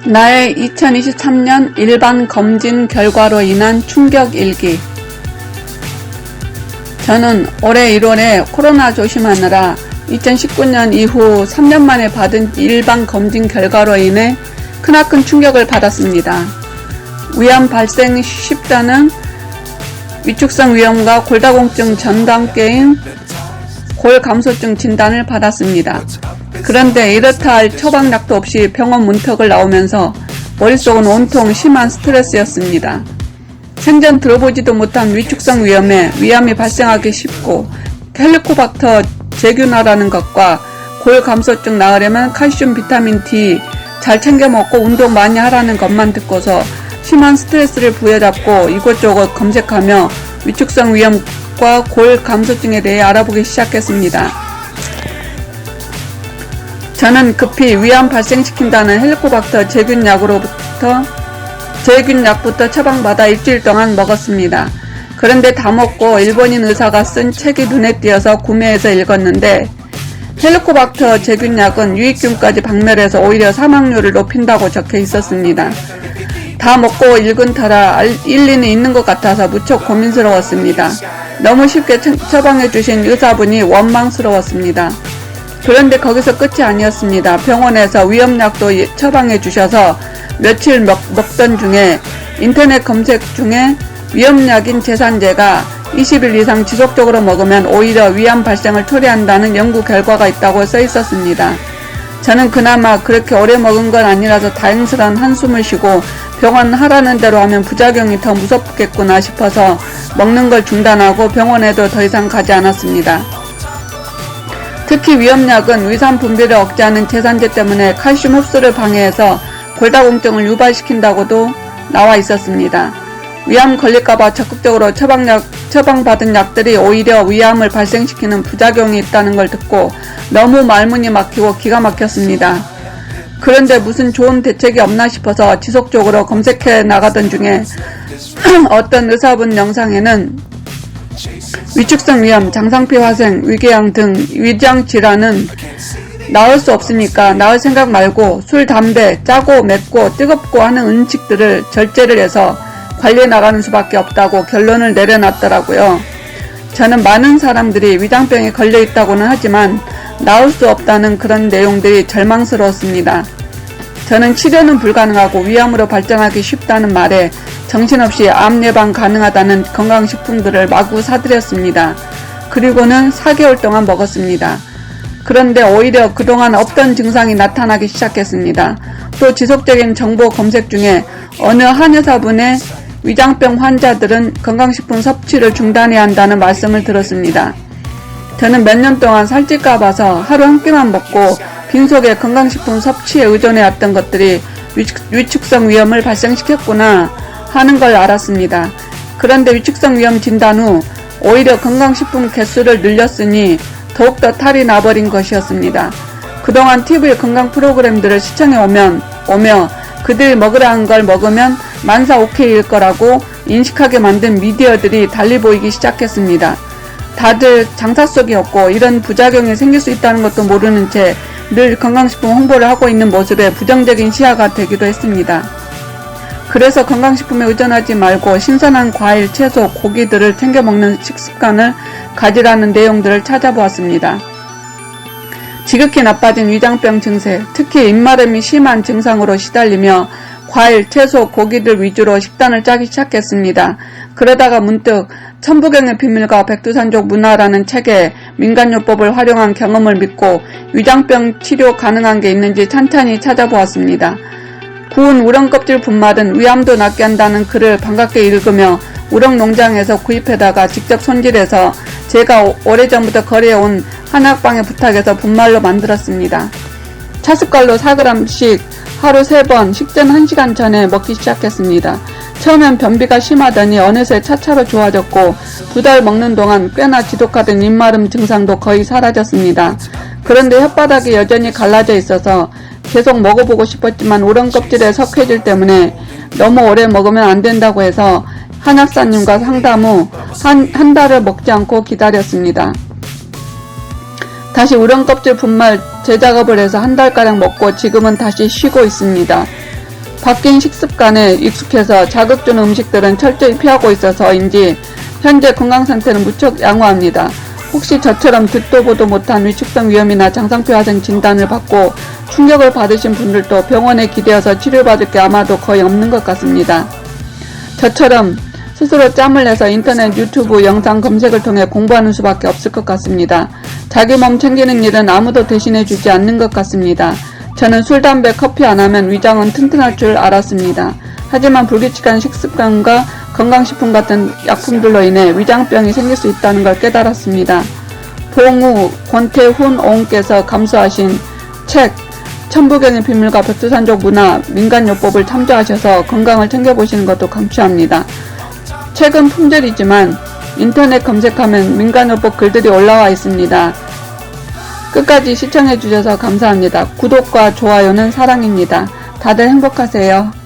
나의 2023년 일반 검진 결과로 인한 충격 일기. 저는 올해 1월에 코로나 조심하느라 2019년 이후 3년 만에 받은 일반 검진 결과로 인해 크나큰 충격을 받았습니다. 위암 발생 쉽다는 위축성 위염과 골다공증 전담계인 골감소증 진단을 받았습니다. 그런데 이렇다 할 처방약도 없이 병원 문턱을 나오면서 머릿속은 온통 심한 스트레스였습니다. 생전 들어보지도 못한 위축성 위염에 위암이 발생하기 쉽고 헬리코박터 제균하라는 것과 골감소증 나으려면 칼슘, 비타민 D 잘 챙겨 먹고 운동 많이 하라는 것만 듣고서 심한 스트레스를 부여잡고 이곳저곳 검색하며 위축성 위염과 골감소증에 대해 알아보기 시작했습니다. 저는 급히 위암 발생시킨다는 헬리코박터 제균약부터 처방받아 일주일 동안 먹었습니다. 그런데 다 먹고 일본인 의사가 쓴 책이 눈에 띄어서 구매해서 읽었는데 헬리코박터 제균약은 유익균까지 박멸해서 오히려 사망률을 높인다고 적혀 있었습니다. 다 먹고 읽은 터라 일리는 있는 것 같아서 무척 고민스러웠습니다. 너무 쉽게 처방해주신 의사분이 원망스러웠습니다. 그런데 거기서 끝이 아니었습니다. 병원에서 위염약도 처방해 주셔서 며칠 먹던 중에 인터넷 검색 중에 위염약인 제산제가 20일 이상 지속적으로 먹으면 오히려 위암 발생을 초래한다는 연구 결과가 있다고 써 있었습니다. 저는 그나마 그렇게 오래 먹은 건 아니라서 다행스러운 한숨을 쉬고 병원 하라는 대로 하면 부작용이 더 무섭겠구나 싶어서 먹는 걸 중단하고 병원에도 더 이상 가지 않았습니다. 특히 위염약은 위산 분비를 억제하는 제산제 때문에 칼슘 흡수를 방해해서 골다공증을 유발시킨다고도 나와 있었습니다. 위암 걸릴까봐 적극적으로 처방받은 약들이 오히려 위암을 발생시키는 부작용이 있다는 걸 듣고 너무 말문이 막히고 기가 막혔습니다. 그런데 무슨 좋은 대책이 없나 싶어서 지속적으로 검색해 나가던 중에 어떤 의사분 영상에는 위축성 위염, 장상피 화생, 위궤양 등 위장 질환은 나을 수 없으니까 나을 생각 말고 술, 담배, 짜고 맵고 뜨겁고 하는 음식들을 절제를 해서 관리해 나가는 수밖에 없다고 결론을 내려놨더라고요. 저는 많은 사람들이 위장병에 걸려 있다고는 하지만 나을 수 없다는 그런 내용들이 절망스러웠습니다. 저는 치료는 불가능하고 위암으로 발전하기 쉽다는 말에 정신없이 암 예방 가능하다는 건강식품들을 마구 사들였습니다. 그리고는 4개월 동안 먹었습니다. 그런데 오히려 그동안 없던 증상이 나타나기 시작했습니다. 또 지속적인 정보 검색 중에 어느 한의사분의 위장병 환자들은 건강식품 섭취를 중단해야 한다는 말씀을 들었습니다. 저는 몇 년 동안 살찔까 봐서 하루 한 끼만 먹고 빈속에 건강식품 섭취에 의존해왔던 것들이 위축성 위염을 발생시켰구나 하는 걸 알았습니다. 그런데 위축성 위염 진단 후 오히려 건강식품 개수를 늘렸으니 더욱더 탈이 나버린 것이었습니다. 그동안 TV 건강 프로그램들을 시청해 오며 그들이 먹으라는 걸 먹으면 만사 오케이일 거라고 인식하게 만든 미디어들이 달리 보이기 시작했습니다. 다들 장사 속이 없고 이런 부작용이 생길 수 있다는 것도 모르는 채 늘 건강식품 홍보를 하고 있는 모습에 부정적인 시야가 되기도 했습니다. 그래서 건강식품에 의존하지 말고 신선한 과일, 채소, 고기들을 챙겨 먹는 식습관을 가지라는 내용들을 찾아보았습니다. 지극히 나빠진 위장병 증세, 특히 입마름이 심한 증상으로 시달리며 과일, 채소, 고기들 위주로 식단을 짜기 시작했습니다. 그러다가 문득 천부경의 비밀과 백두산족 문화라는 책에 민간요법을 활용한 경험을 믿고 위장병 치료 가능한 게 있는지 찬찬히 찾아보았습니다. 구운 우렁 껍질 분말은 위암도 낫게 한다는 글을 반갑게 읽으며 우렁 농장에서 구입해다가 직접 손질해서 제가 오래전부터 거래해온 한약방에 부탁해서 분말로 만들었습니다. 차숟갈로 4g씩 하루 3번 식전 1시간 전에 먹기 시작했습니다. 처음엔 변비가 심하더니 어느새 차차로 좋아졌고 2달 먹는 동안 꽤나 지독하던 입마름 증상도 거의 사라졌습니다. 그런데 혓바닥이 여전히 갈라져 있어서 계속 먹어보고 싶었지만 우렁 껍질의 석회질 때문에 너무 오래 먹으면 안 된다고 해서 한약사님과 상담 후 한 달을 먹지 않고 기다렸습니다. 다시 우렁껍질 분말 재작업을 해서 한 달가량 먹고 지금은 다시 쉬고 있습니다. 바뀐 식습관에 익숙해서 자극 주는 음식들은 철저히 피하고 있어서인지 현재 건강 상태는 무척 양호합니다. 혹시 저처럼 듣도 보도 못한 위축성 위염이나 장상표 화상 진단을 받고 충격을 받으신 분들도 병원에 기대어서 치료받을 게 아마도 거의 없는 것 같습니다. 저처럼 스스로 짬을 내서 인터넷, 유튜브 영상 검색을 통해 공부하는 수밖에 없을 것 같습니다. 자기 몸 챙기는 일은 아무도 대신해 주지 않는 것 같습니다. 저는 술, 담배, 커피 안 하면 위장은 튼튼할 줄 알았습니다. 하지만 불규칙한 식습관과 건강식품 같은 약품들로 인해 위장병이 생길 수 있다는 걸 깨달았습니다. 봉우, 권태훈 오은께서 감수하신 책 천부경의 비밀과 백두산족 문화, 민간요법을 참조하셔서 건강을 챙겨보시는 것도 강추합니다. 책은 품절이지만 인터넷 검색하면 민간요법 글들이 올라와 있습니다. 끝까지 시청해주셔서 감사합니다. 구독과 좋아요는 사랑입니다. 다들 행복하세요.